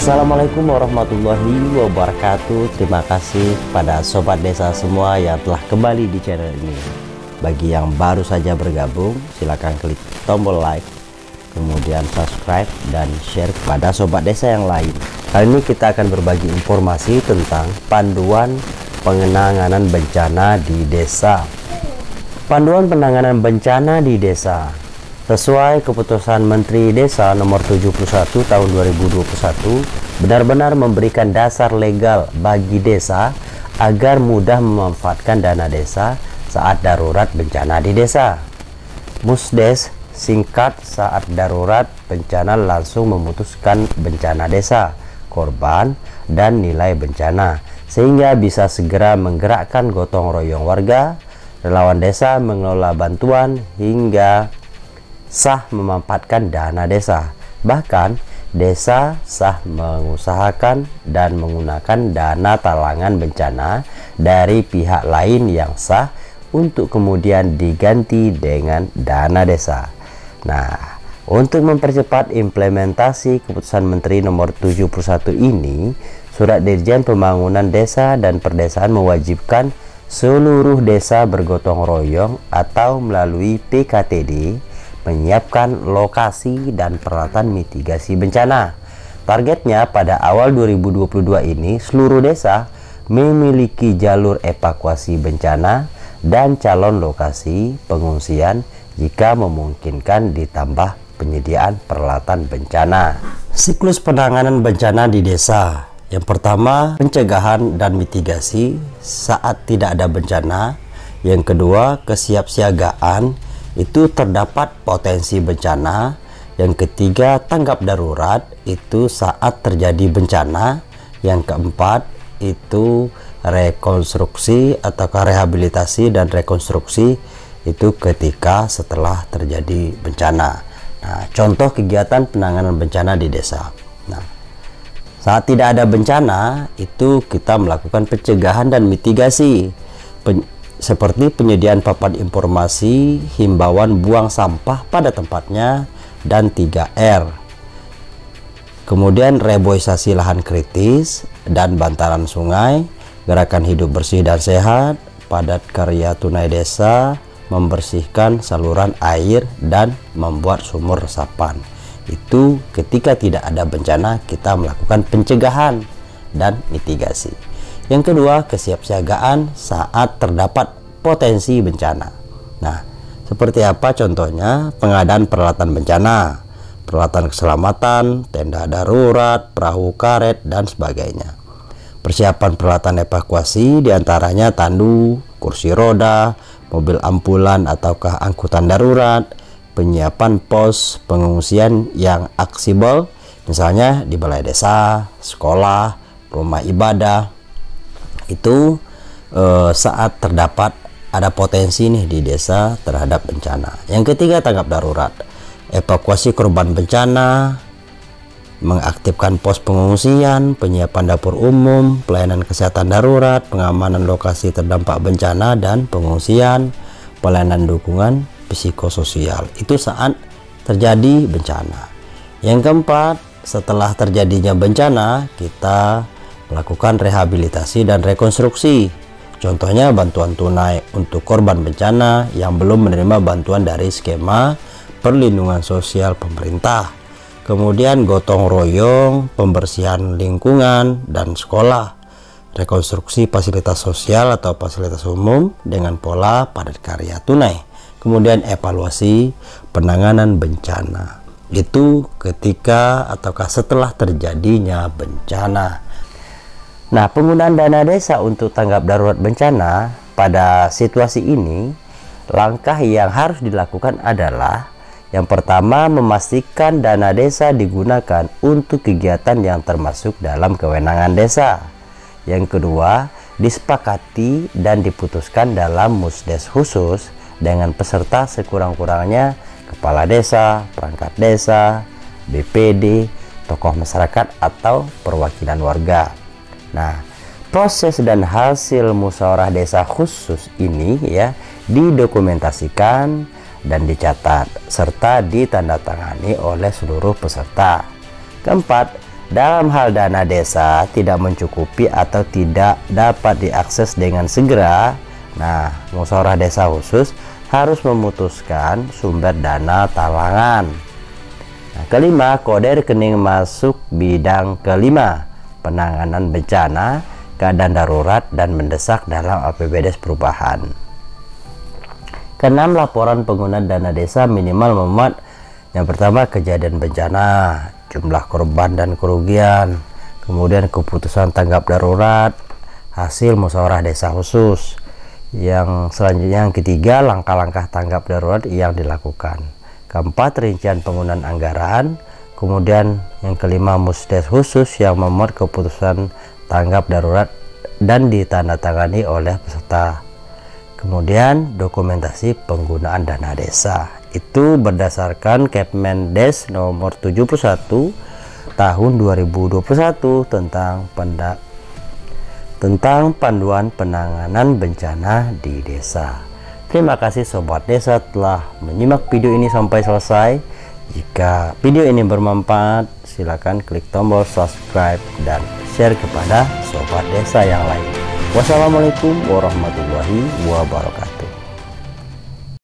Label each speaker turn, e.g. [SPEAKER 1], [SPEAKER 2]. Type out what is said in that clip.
[SPEAKER 1] Assalamualaikum warahmatullahi wabarakatuh. Terima kasih kepada sobat desa semua yang telah kembali di channel ini. Bagi yang baru saja bergabung, silakan klik tombol like, kemudian subscribe dan share kepada sobat desa yang lain. Kali ini kita akan berbagi informasi tentang panduan penanganan bencana di desa. Panduan penanganan bencana di desa sesuai keputusan Menteri Desa nomor 71 tahun 2021 benar-benar memberikan dasar legal bagi desa agar mudah memanfaatkan dana desa saat darurat bencana di desa. Musdes singkat saat darurat bencana langsung memutuskan bencana desa, korban, dan nilai bencana sehingga bisa segera menggerakkan gotong royong warga, relawan desa mengelola bantuan hingga sah memanfaatkan dana desa. Bahkan desa sah mengusahakan dan menggunakan dana talangan bencana dari pihak lain yang sah untuk kemudian diganti dengan dana desa. Nah, untuk mempercepat implementasi keputusan Menteri nomor 71 ini, Surat Dirjen Pembangunan Desa dan Perdesaan mewajibkan seluruh desa bergotong royong atau melalui PKTD menyiapkan lokasi dan peralatan mitigasi bencana. Targetnya pada awal 2022 ini seluruh desa memiliki jalur evakuasi bencana dan calon lokasi pengungsian jika memungkinkan, ditambah penyediaan peralatan bencana. Siklus penanganan bencana di desa. Yang pertama, pencegahan dan mitigasi saat tidak ada bencana. Yang kedua, kesiapsiagaan, itu terdapat potensi bencana. Yang ketiga, tanggap darurat, itu saat terjadi bencana. Yang keempat, itu rekonstruksi atau rehabilitasi dan rekonstruksi, itu ketika setelah terjadi bencana. Nah, contoh kegiatan penanganan bencana di desa. Nah, saat tidak ada bencana, itu kita melakukan pencegahan dan mitigasi, seperti penyediaan papan informasi, himbauan buang sampah pada tempatnya, dan 3R. Kemudian reboisasi lahan kritis dan bantaran sungai, gerakan hidup bersih dan sehat, padat karya tunai desa, membersihkan saluran air, dan membuat sumur resapan. Itu ketika tidak ada bencana kita melakukan pencegahan dan mitigasi. Yang kedua, kesiapsiagaan saat terdapat potensi bencana. Nah, seperti apa contohnya? Pengadaan peralatan bencana, peralatan keselamatan, tenda darurat, perahu karet, dan sebagainya. Persiapan peralatan evakuasi diantaranya tandu, kursi roda, mobil ambulan ataukah angkutan darurat, penyiapan pos pengungsian yang aksibel, misalnya di balai desa, sekolah, rumah ibadah. Itu saat terdapat ada potensi nih di desa terhadap bencana. Yang ketiga, tanggap darurat, evakuasi korban bencana, mengaktifkan pos pengungsian, penyiapan dapur umum, pelayanan kesehatan darurat, pengamanan lokasi terdampak bencana dan pengungsian, pelayanan dukungan psikososial. Itu saat terjadi bencana. Yang keempat, setelah terjadinya bencana, kita melakukan rehabilitasi dan rekonstruksi. Contohnya bantuan tunai untuk korban bencana yang belum menerima bantuan dari skema perlindungan sosial pemerintah. Kemudian gotong royong, pembersihan lingkungan dan sekolah, rekonstruksi fasilitas sosial atau fasilitas umum dengan pola padat karya tunai. Kemudian evaluasi penanganan bencana. Itu ketika ataukah setelah terjadinya bencana. Nah, penggunaan dana desa untuk tanggap darurat bencana pada situasi ini, langkah yang harus dilakukan adalah yang pertama, memastikan dana desa digunakan untuk kegiatan yang termasuk dalam kewenangan desa. Yang kedua, disepakati dan diputuskan dalam musdes khusus dengan peserta sekurang-kurangnya kepala desa, perangkat desa, BPD, tokoh masyarakat atau perwakilan warga. Nah, proses dan hasil musyawarah desa khusus ini ya didokumentasikan dan dicatat serta ditandatangani oleh seluruh peserta. Keempat, dalam hal dana desa tidak mencukupi atau tidak dapat diakses dengan segera, nah musyawarah desa khusus harus memutuskan sumber dana talangan. Nah, kelima, kode rekening masuk bidang kelima, penanganan bencana, keadaan darurat dan mendesak dalam APBD perubahan. Keenam, laporan pengguna dana desa minimal memuat yang pertama kejadian bencana, jumlah korban dan kerugian, kemudian keputusan tanggap darurat, hasil musyawarah desa khusus. Yang selanjutnya yang ketiga, langkah-langkah tanggap darurat yang dilakukan. Keempat, rincian penggunaan anggaran. Kemudian yang kelima, musdes khusus yang memuat keputusan tanggap darurat dan ditandatangani oleh peserta. Kemudian dokumentasi penggunaan dana desa. Itu berdasarkan Kepmendes nomor 71 tahun 2021 tentang panduan penanganan bencana di desa. Terima kasih Sobat Desa telah menyimak video ini sampai selesai. Jika video ini bermanfaat, silakan klik tombol subscribe dan share kepada Sobat Desa yang lain. Wassalamualaikum warahmatullahi wabarakatuh.